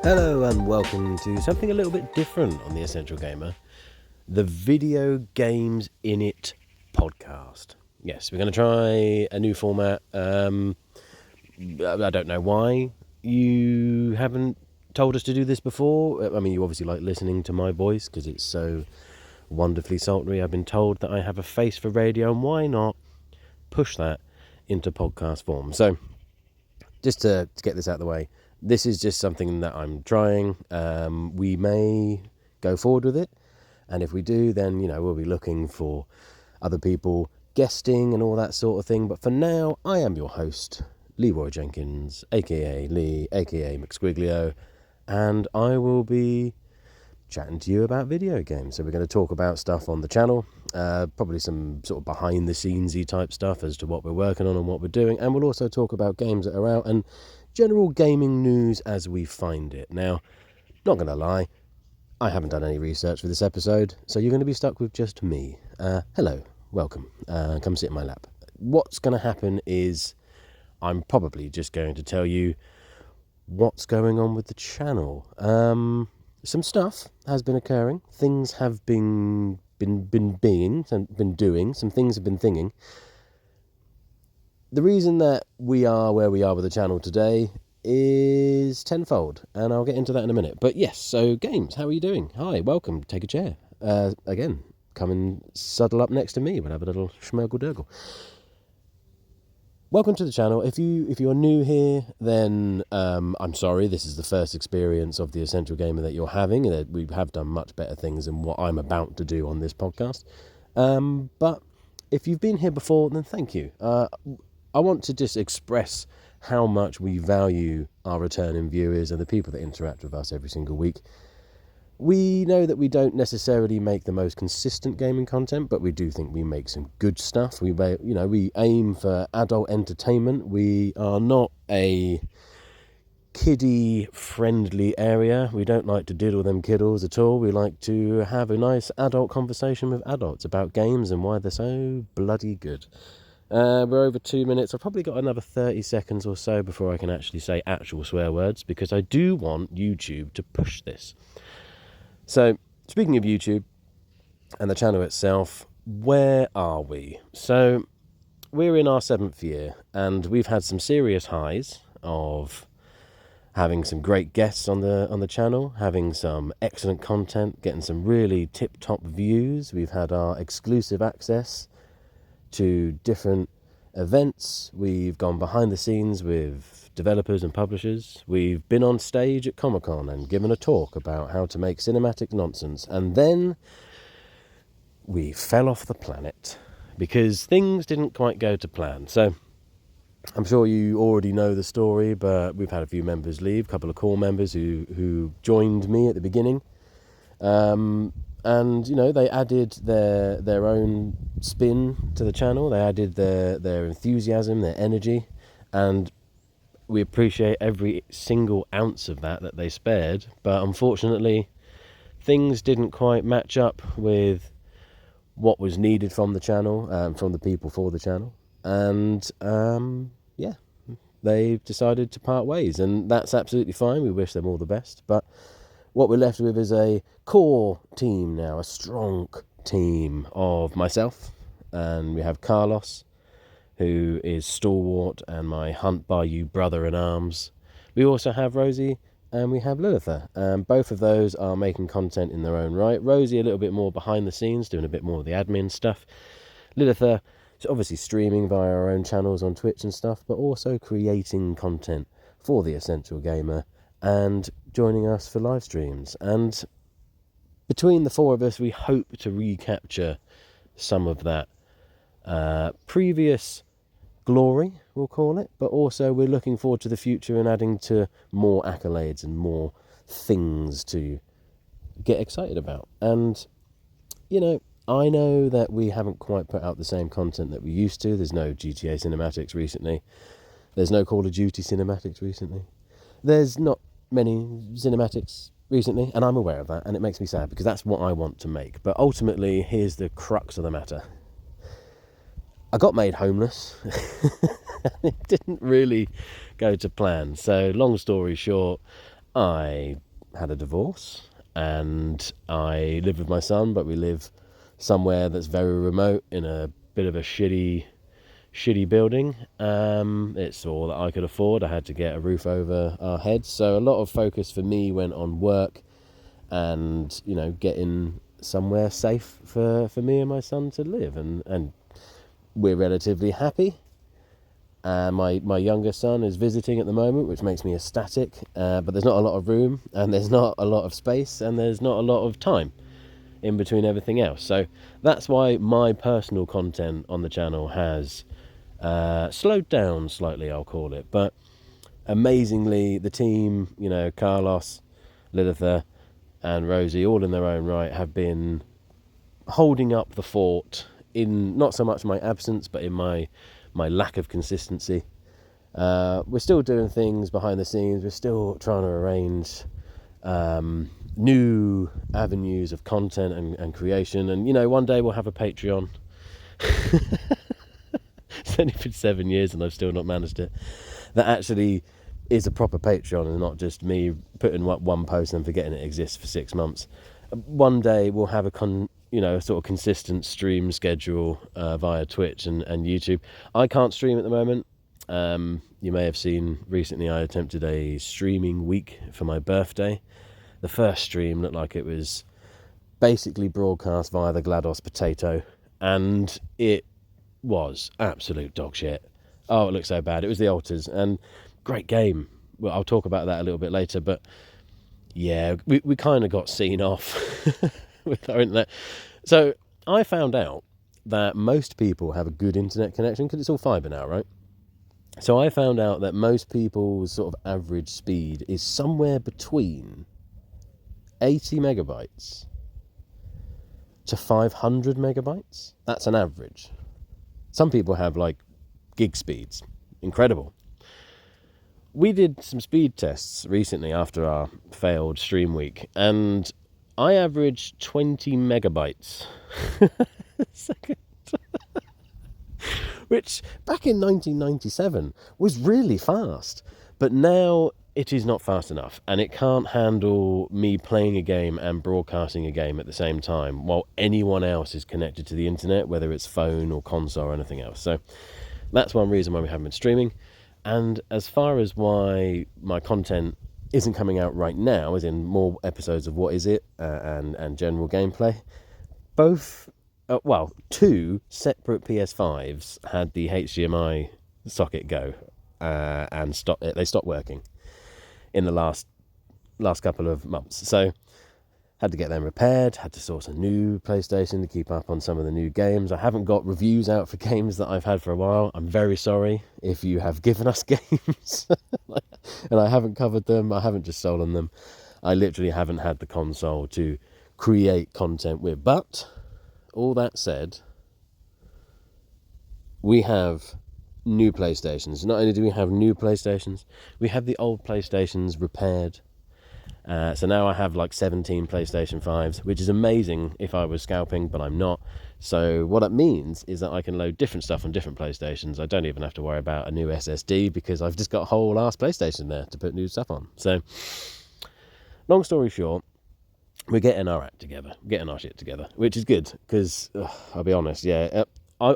Hello and welcome to something a little bit different on The Essential Gamer, the Video Games Innit podcast. Yes, we're going to try a new format. I don't know why you haven't told us to do this before. I mean, you obviously like listening to my voice because it's so wonderfully sultry. I've been told that I have a face for radio, and why not push that into podcast form? So, just to get this out of the way, this is just something that I'm trying. We may go forward with it, and if we do, then we'll be looking for other people guesting and all that sort of thing. But for now, I am your host, Leroy Jenkins, aka Lee, aka McSquiglio, and I will be chatting to you about video games. So we're going to talk about stuff on the channel, probably some sort of behind the scenesy type stuff as to what we're working on and what we're doing, and we'll also talk about games that are out and general gaming news as we find it. Now, not going to lie, I haven't done any research for this episode, so you're going to be stuck with just me. Hello, welcome, come sit in my lap. What's going to happen is I'm probably just going to tell you what's going on with the channel. Some stuff has been occurring, things have been doing, some things have been thinking. The reason that we are where we are with the channel today is tenfold, and I'll get into that in a minute. But yes, so games, how are you doing? Hi, welcome, take a chair. Again, come and suddle up next to me, we'll have a little schmergle-durgle. Welcome to the channel. If you're new here, then I'm sorry, this is the first experience of the Essential Gamer that you're having. We have done much better things than what I'm about to do on this podcast. But if you've been here before, then thank you. I want to just express how much we value our returning viewers and the people that interact with us every single week. We know that we don't necessarily make the most consistent gaming content, but we do think we make some good stuff. We aim for adult entertainment. We are not a kiddie-friendly area. We don't like to diddle them kiddles at all. We like to have a nice adult conversation with adults about games and why they're so bloody good. We're over 2 minutes. I've probably got another 30 seconds or so before I can actually say actual swear words, because I do want YouTube to push this. So, speaking of YouTube and the channel itself, where are we? So, we're in our 7th year, and we've had some serious highs of having some great guests on the channel, having some excellent content, getting some really tip-top views. We've had our exclusive access to different events. We've gone behind the scenes with developers and publishers. We've been on stage at Comic-Con and given a talk about how to make cinematic nonsense. And then we fell off the planet because things didn't quite go to plan. So I'm sure you already know the story, but we've had a few members leave, a couple of core members who joined me at the beginning. And they added their own spin to the channel. They added their enthusiasm, their energy, and we appreciate every single ounce of that they spared. But unfortunately, things didn't quite match up with what was needed from the channel, from the people for the channel, and they've decided to part ways, and that's absolutely fine. We wish them all the best, but what we're left with is a core team now, a strong team of myself, and we have Carlos, who is stalwart and my hunt by you brother-in-arms. We also have Rosie, and we have Lilitha. Both of those are making content in their own right. Rosie a little bit more behind the scenes, doing a bit more of the admin stuff. Lilitha is obviously streaming via our own channels on Twitch and stuff, but also creating content for the Essential Gamer and joining us for live streams. And between the four of us, we hope to recapture some of that previous glory, we'll call it, but also we're looking forward to the future and adding to more accolades and more things to get excited about. And I know that we haven't quite put out the same content that we used to. There's no GTA cinematics recently. There's no Call of Duty cinematics recently. There's not many cinematics recently, and I'm aware of that, and it makes me sad because that's what I want to make. But ultimately, here's the crux of the matter. I got made homeless. It didn't really go to plan. So long story short, I had a divorce and I live with my son, but we live somewhere that's very remote in a bit of a shitty building. It's all that I could afford. I had to get a roof over our heads, so a lot of focus for me went on work and, you know, getting somewhere safe for me and my son to live, and we're relatively happy. My younger son is visiting at the moment, which makes me ecstatic, but there's not a lot of room, and there's not a lot of space, and there's not a lot of time in between everything else. So that's why my personal content on the channel has slowed down slightly, I'll call it. But amazingly, the team, you know, Carlos, Lilitha and Rosie, all in their own right, have been holding up the fort in not so much my absence, but in my lack of consistency. We're still doing things behind the scenes. We're still trying to arrange new avenues of content and creation. And, you know, one day we'll have a Patreon. It's only been 7 years and I've still not managed it. That actually is a proper Patreon and not just me putting up one post and forgetting it exists for 6 months. One day we'll have a sort of consistent stream schedule via Twitch and YouTube. I can't stream at the moment. You may have seen recently I attempted a streaming week for my birthday. The first stream looked like it was basically broadcast via the GLaDOS potato, and it was absolute dog shit. Oh, it looked so bad. It was the Altars, and great game. Well, I'll talk about that a little bit later, but yeah, we kind of got seen off with our internet. So I found out that most people have a good internet connection because it's all fibre now, right? So I found out that most people's sort of average speed is somewhere between 80 megabytes to 500 megabytes. That's an average. Some people have like gig speeds. Incredible. We did some speed tests recently after our failed stream week, and I averaged 20 megabytes a second. Which back in 1997 was really fast, but now it is not fast enough, and it can't handle me playing a game and broadcasting a game at the same time while anyone else is connected to the internet, whether it's phone or console or anything else. So that's one reason why we haven't been streaming. And as far as why my content isn't coming out right now, as in more episodes of What Is It and general gameplay, two separate PS5s had the HDMI socket go and they stopped working in the last couple of months. So had to get them repaired, had to source a new PlayStation to keep up on some of the new games. I haven't got reviews out for games that I've had for a while. I'm very sorry if you have given us games and I haven't covered them. I haven't just stolen them. I literally haven't had the console to create content with. But all that said, we have new PlayStations. Not only do we have new PlayStations, we have the old PlayStations repaired. So now I have like 17 PlayStation 5s, which is amazing if I was scalping, but I'm not. So what that means is that I can load different stuff on different PlayStations. I don't even have to worry about a new SSD because I've just got a whole ass PlayStation there to put new stuff on. So long story short, we're getting our act together, getting our shit together, which is good because I'll be honest, I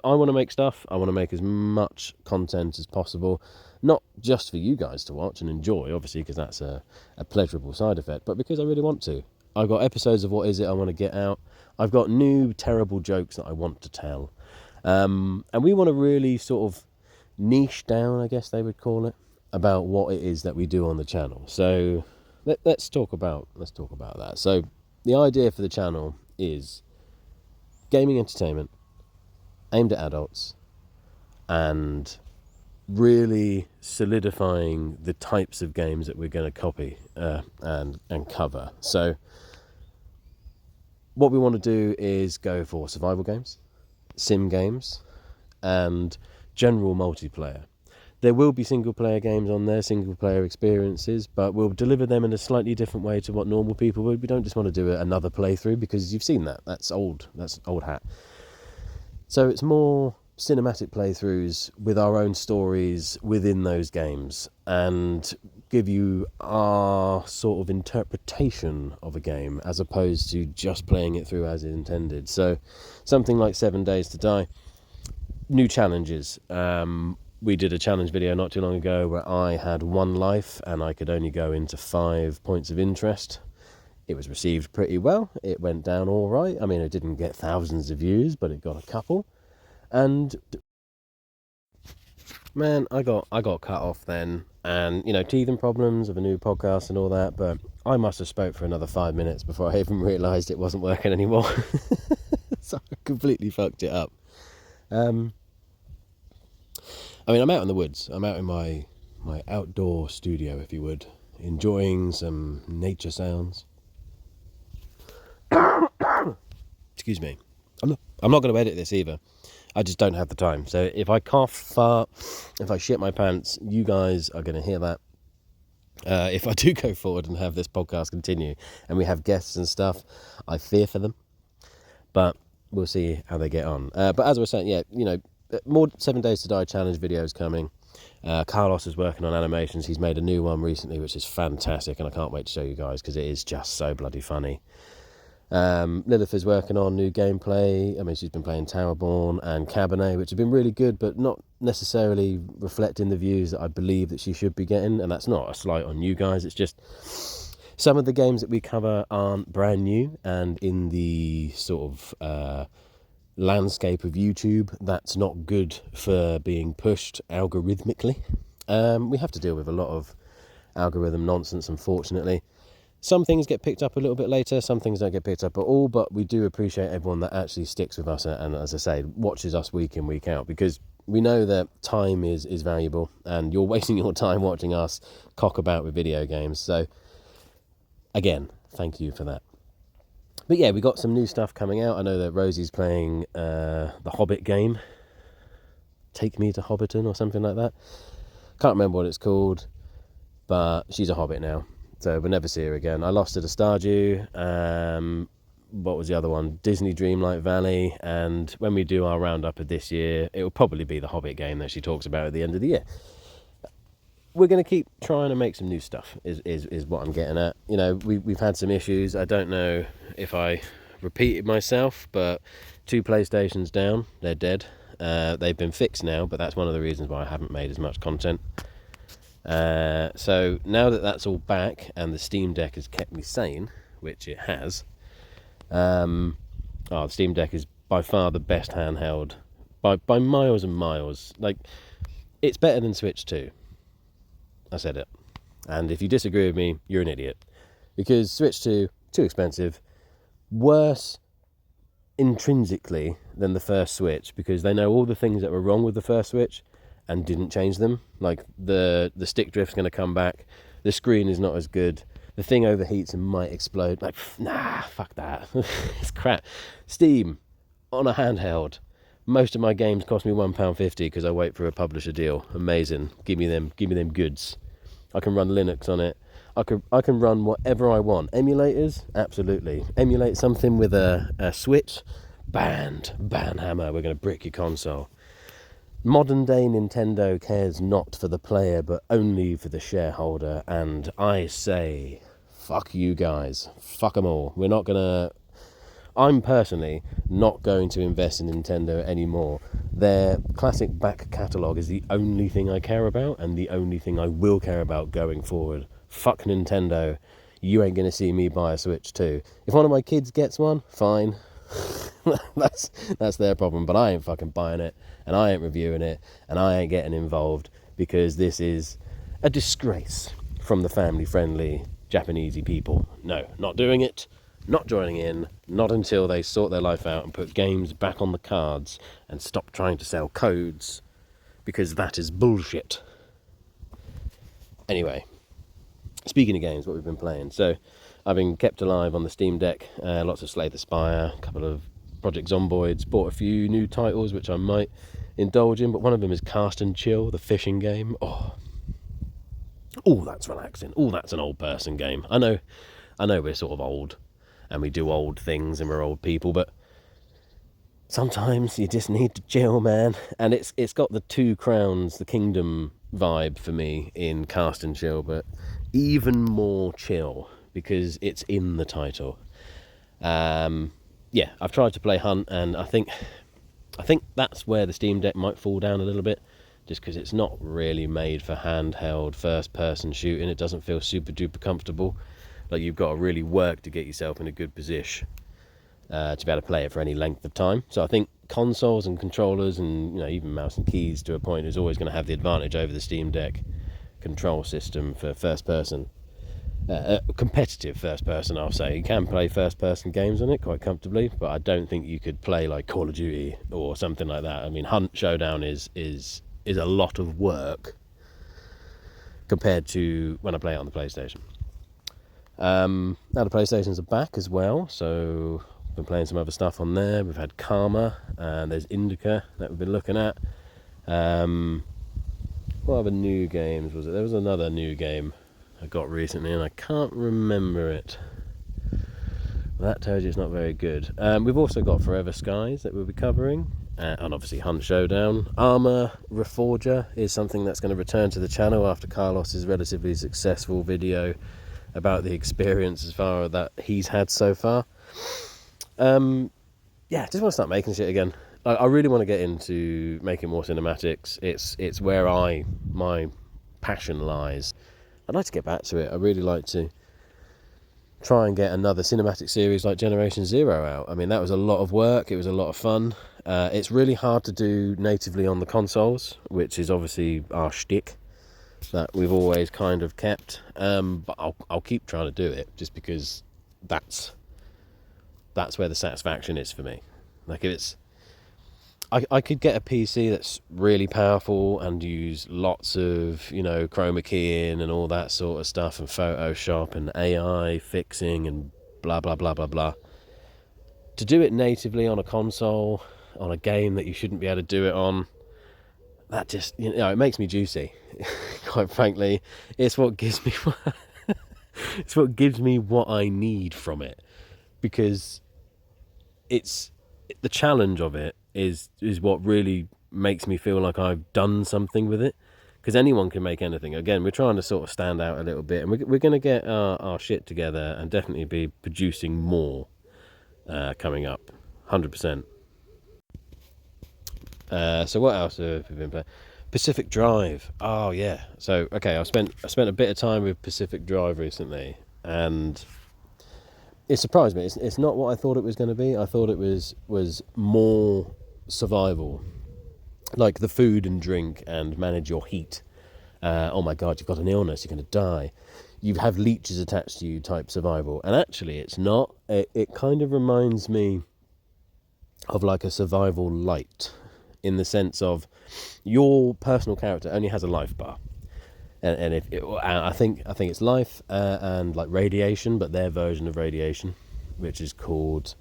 want to make stuff. I want to make as much content as possible, not just for you guys to watch and enjoy, obviously, because that's a pleasurable side effect, but because I really want to. I've got episodes of What Is It I want to get out. I've got new terrible jokes that I want to tell. And we want to really sort of niche down, I guess they would call it, about what it is that we do on the channel. So let's talk about that. So the idea for the channel is gaming entertainment aimed at adults and really solidifying the types of games that we're going to copy and cover. So what we want to do is go for survival games, sim games, and general multiplayer. There will be single player games on there, single player experiences, but we'll deliver them in a slightly different way to what normal people would. We don't just want to do another playthrough because you've seen that. That's old hat. So it's more cinematic playthroughs with our own stories within those games, and give you our sort of interpretation of a game as opposed to just playing it through as intended. So something like 7 Days to Die, new challenges. We did a challenge video not too long ago where I had 1 life and I could only go into 5 points of interest. It was received pretty well. It went down all right. I mean, it didn't get thousands of views, but it got a couple. And man, I got cut off then, and teething problems of a new podcast and all that, but I must have spoke for another 5 minutes before I even realised it wasn't working anymore. So I completely fucked it up. I mean, I'm out in the woods. I'm out in my outdoor studio, if you would, enjoying some nature sounds. Excuse me. I'm not going to edit this either. I just don't have the time. So if I cough, fart, if I shit my pants, you guys are going to hear that. If I do go forward and have this podcast continue and we have guests and stuff, I fear for them. But we'll see how they get on. But as I was saying, more 7 Days to Die challenge videos coming. Carlos is working on animations. He's made a new one recently, which is fantastic, and I can't wait to show you guys because it is just so bloody funny. Lilith is working on new gameplay. I mean, she's been playing Towerborn and Cabernet, which have been really good, but not necessarily reflecting the views that I believe that she should be getting. And that's not a slight on you guys. It's just some of the games that we cover aren't brand new, and in the sort of landscape of YouTube, that's not good for being pushed algorithmically. We have to deal with a lot of algorithm nonsense, unfortunately. Some things get picked up a little bit later, some things don't get picked up at all, but we do appreciate everyone that actually sticks with us and, as I say, watches us week in, week out, because we know that time is valuable and you're wasting your time watching us cock about with video games. So, again, thank you for that. But yeah, we got some new stuff coming out. I know that Rosie's playing the Hobbit game. Take Me to Hobbiton or something like that. Can't remember what it's called, but she's a Hobbit now. So we'll never see her again. I lost her to Stardew. What was the other one? Disney Dreamlight Valley. And when we do our roundup of this year, it will probably be the Hobbit game that she talks about at the end of the year. We're going to keep trying to make some new stuff, is what I'm getting at. We've had some issues. I don't know if I repeated myself, but 2 PlayStations down. They're dead. They've been fixed now, but that's one of the reasons why I haven't made as much content. So now that that's all back and the Steamdeck has kept me sane, which it has, the Steamdeck is by far the best handheld by miles and miles. Like, it's better than Switch 2. I said it. And if you disagree with me, you're an idiot, because Switch 2 too expensive, worse intrinsically than the first Switch, because they know all the things that were wrong with the first Switch and didn't change them. Like the stick drift's going to come back, the screen is not as good, the thing overheats and might explode. Like, nah, fuck that. It's crap. Steam on a handheld. Most of my games cost me £1.50 because I wait for a publisher deal. Amazing. Give me them goods. I can run Linux on it. I can run whatever I want. Emulators, absolutely. Emulate something with a Switch, banned. Ban hammer. We're going to brick your console. Modern day Nintendo cares not for the player, but only for the shareholder. And I say, fuck you guys. Fuck them all. I'm personally not going to invest in Nintendo anymore. Their classic back catalogue is the only thing I care about, and the only thing I will care about going forward. Fuck Nintendo. You ain't going to see me buy a Switch 2. If one of my kids gets one, fine. that's their problem, but I ain't fucking buying it, and I ain't reviewing it, and I ain't getting involved, because this is a disgrace from the family-friendly Japanesey people. No, not doing it, not joining in, not until they sort their life out and put games back on the cards and stop trying to sell codes, because that is bullshit. Anyway, speaking of games, what we've been playing. So I've been kept alive on the Steamdeck. Lots of Slay the Spire, a couple of Project Zomboids, bought a few new titles which I might indulge in, but one of them is Cast and Chill, the fishing game. Oh, that's relaxing. Oh, that's an old person game. I know we're sort of old and we do old things and we're old people, but sometimes you just need to chill, man. And it's got the 2 crowns, the kingdom vibe for me in Cast and Chill, but even more chill because it's in the title. Yeah, I've tried to play Hunt, and I think that's where the Steam Deck might fall down a little bit, just because it's not really made for handheld first-person shooting. It doesn't feel super duper comfortable. Like, you've got to really work to get yourself in a good position to be able to play it for any length of time. So I think consoles and controllers and, you know, even mouse and keys to a point is always going to have the advantage over the Steam Deck control system for first person. Competitive first person, I'll say. You can play first person games on it quite comfortably, but I don't think you could play like Call of Duty or something like that. I mean, Hunt Showdown is a lot of work compared to when I play it on the PlayStation. Now the PlayStations are back as well, so I've been playing some other stuff on there. We've had Karma, and there's Indica that we've been looking at. What other new games was it? There was another new game I got recently, and I can't remember it. Well, that tells you it's not very good. We've also got Forever Skies that we'll be covering, and obviously Hunt Showdown. Armour Reforger is something that's going to return to the channel after Carlos's relatively successful video about the experience as far as that he's had so far. Yeah, just want to start making shit again. I really want to get into making more cinematics. It's where my passion lies. I'd like to get back to it. I'd really like to try and get another cinematic series like Generation Zero out. I mean, that was a lot of work. It was a lot of fun. It's really hard to do natively on the consoles, which is obviously our shtick that we've always kind of kept. But I'll keep trying to do it, just because that's where the satisfaction is for me. Like, if it's, I could get a PC that's really powerful and use lots of, you know, chroma keying and all that sort of stuff, and Photoshop and AI fixing and blah blah blah blah blah. To do it natively on a console, on a game that you shouldn't be able to do it on, that just, you know, it makes me juicy. Quite frankly, it's what gives me it's what gives me what I need from it, because it's the challenge of it is what really makes me feel like I've done something with it. Because anyone can make anything. Again, we're trying to sort of stand out a little bit, and we're going to get our shit together and definitely be producing more coming up, 100%. So what else have we been playing? Pacific Drive. Oh yeah. So okay, I spent a bit of time with Pacific Drive recently, and it surprised me. It's not what I thought it was going to be. I thought it was more survival, like the food and drink and manage your heat. Oh my god, you've got an illness, you're going to die. You have leeches attached to you type survival. And actually, it's not. It kind of reminds me of like a survival light, in the sense of your personal character only has a life bar. And if it, I think it's life and like radiation, but their version of radiation, which is called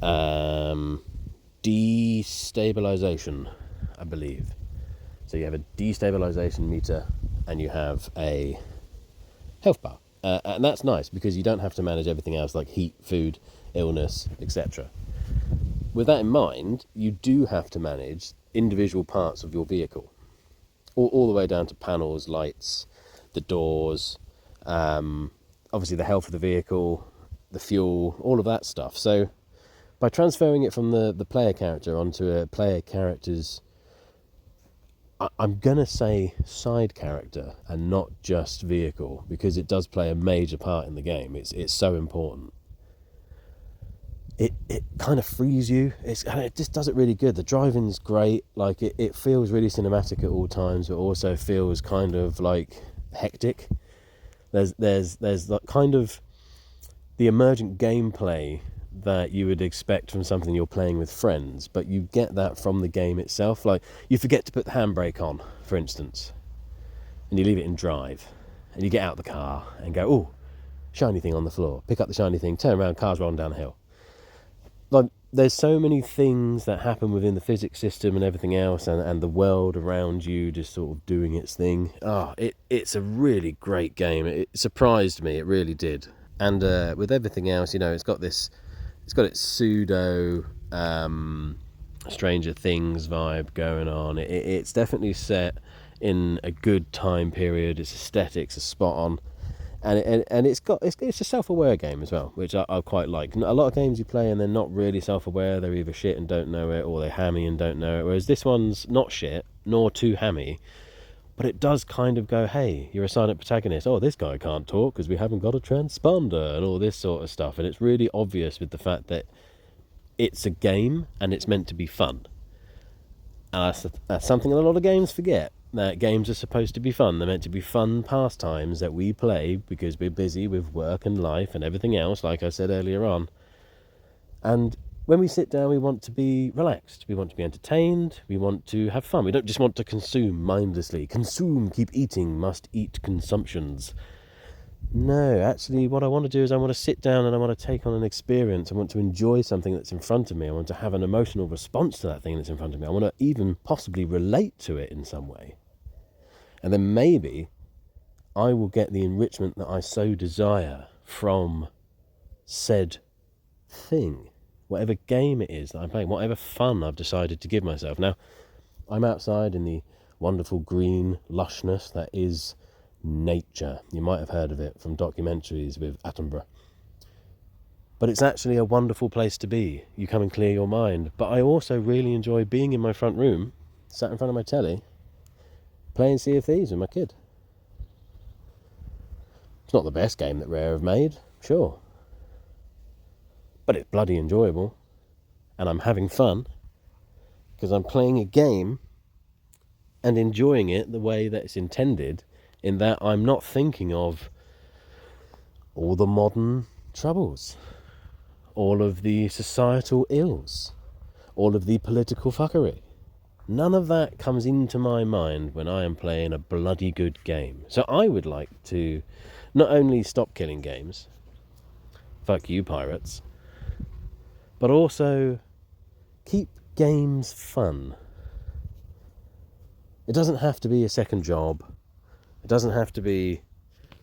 destabilization, I believe. So you have a destabilization meter and you have a health bar, and that's nice because you don't have to manage everything else like heat, food, illness, etc. With that in mind, you do have to manage individual parts of your vehicle, all the way down to panels, lights, the doors, obviously the health of the vehicle, the fuel, all of that stuff. So by transferring it from the player character onto a player character's, I'm going to say side character and not just vehicle, because it does play a major part in the game. It's so important. It kind of frees you. It just does it really good. The driving's great. Like it feels really cinematic at all times, but also feels kind of like hectic. There's that kind of the emergent gameplay that you would expect from something you're playing with friends, but you get that from the game itself. Like, you forget to put the handbrake on, for instance, and you leave it in drive, and you get out the car and go, oh, shiny thing on the floor, pick up the shiny thing, turn around, car's rolling down the hill. Like, there's so many things that happen within the physics system and everything else, and the world around you just sort of doing its thing. It's a really great game. It surprised me, it really did. And with everything else, you know, it's got its pseudo Stranger Things vibe going on. It's definitely set in a good time period. Its aesthetics are spot on, and it's a self-aware game as well, which I quite like. A lot of games you play and they're not really self-aware. They're either shit and don't know it, or they're hammy and don't know it. Whereas this one's not shit nor too hammy, but it does kind of go, hey, you're a silent protagonist. Oh, this guy can't talk because we haven't got a transponder and all this sort of stuff. And it's really obvious with the fact that it's a game and it's meant to be fun. And that's something a lot of games forget, that games are supposed to be fun. They're meant to be fun pastimes that we play because we're busy with work and life and everything else, like I said earlier on. And when we sit down, we want to be relaxed. We want to be entertained. We want to have fun. We don't just want to consume mindlessly. Consume, keep eating, must eat consumptions. No, actually what I want to do is I want to sit down and I want to take on an experience. I want to enjoy something that's in front of me. I want to have an emotional response to that thing that's in front of me. I want to even possibly relate to it in some way. And then maybe I will get the enrichment that I so desire from said thing, whatever game it is that I'm playing, whatever fun I've decided to give myself. Now, I'm outside in the wonderful green lushness that is nature. You might have heard of it from documentaries with Attenborough. But it's actually a wonderful place to be. You come and clear your mind. But I also really enjoy being in my front room, sat in front of my telly, playing Sea of Thieves with my kid. It's not the best game that Rare have made, sure. But it's bloody enjoyable. And I'm having fun because I'm playing a game and enjoying it the way that it's intended, in that I'm not thinking of all the modern troubles, all of the societal ills, all of the political fuckery. None of that comes into my mind when I am playing a bloody good game. So I would like to not only stop killing games, fuck you pirates, but also keep games fun. It doesn't have to be a second job. It doesn't have to be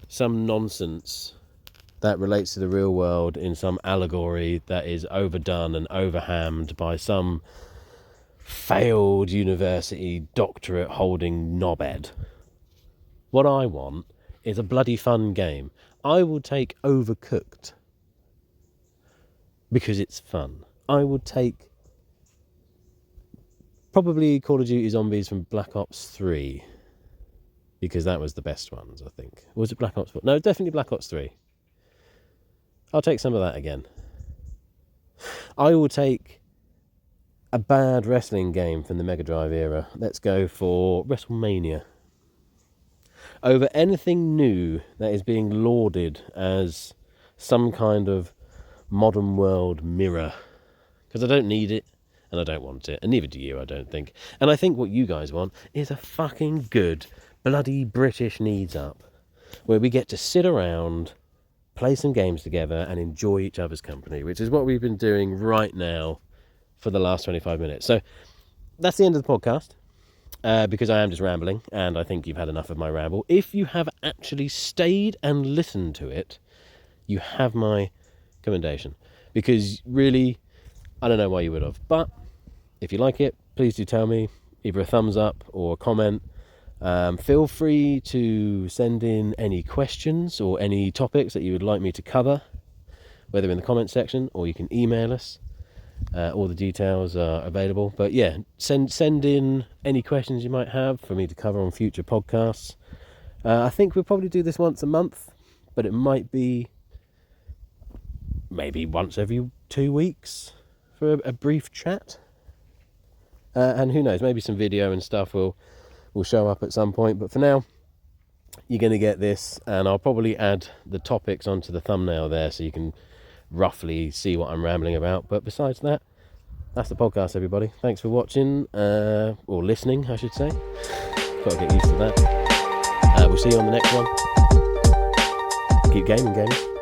some nonsense that relates to the real world in some allegory that is overdone and overhammed by some failed university doctorate holding knobhead. What I want is a bloody fun game. I will take Overcooked because it's fun. I would take probably Call of Duty Zombies from Black Ops 3, because that was the best ones, I think. Or was it Black Ops 4? No, definitely Black Ops 3. I'll take some of that again. I will take a bad wrestling game from the Mega Drive era. Let's go for WrestleMania. Over anything new that is being lauded as some kind of modern world mirror. Because I don't need it, and I don't want it, and neither do you, I don't think. And I think what you guys want is a fucking good, bloody British needs up, where we get to sit around, play some games together, and enjoy each other's company, which is what we've been doing right now for the last 25 minutes. So that's the end of the podcast, because I am just rambling, and I think you've had enough of my ramble. If you have actually stayed and listened to it, you have my commendation, because really, I don't know why you would have, but if you like it, please do tell me, either a thumbs up or a comment. Feel free to send in any questions or any topics that you would like me to cover, whether in the comment section or you can email us. All the details are available. But yeah, send in any questions you might have for me to cover on future podcasts. I think we'll probably do this once a month, but it might be maybe once every 2 weeks for a brief chat. And who knows, maybe some video and stuff will show up at some point. But for now, you're going to get this, and I'll probably add the topics onto the thumbnail there so you can roughly see what I'm rambling about. But besides that, that's the podcast, everybody. Thanks for watching, or listening, I should say. Got to get used to that. We'll see you on the next one. Keep gaming, gamers.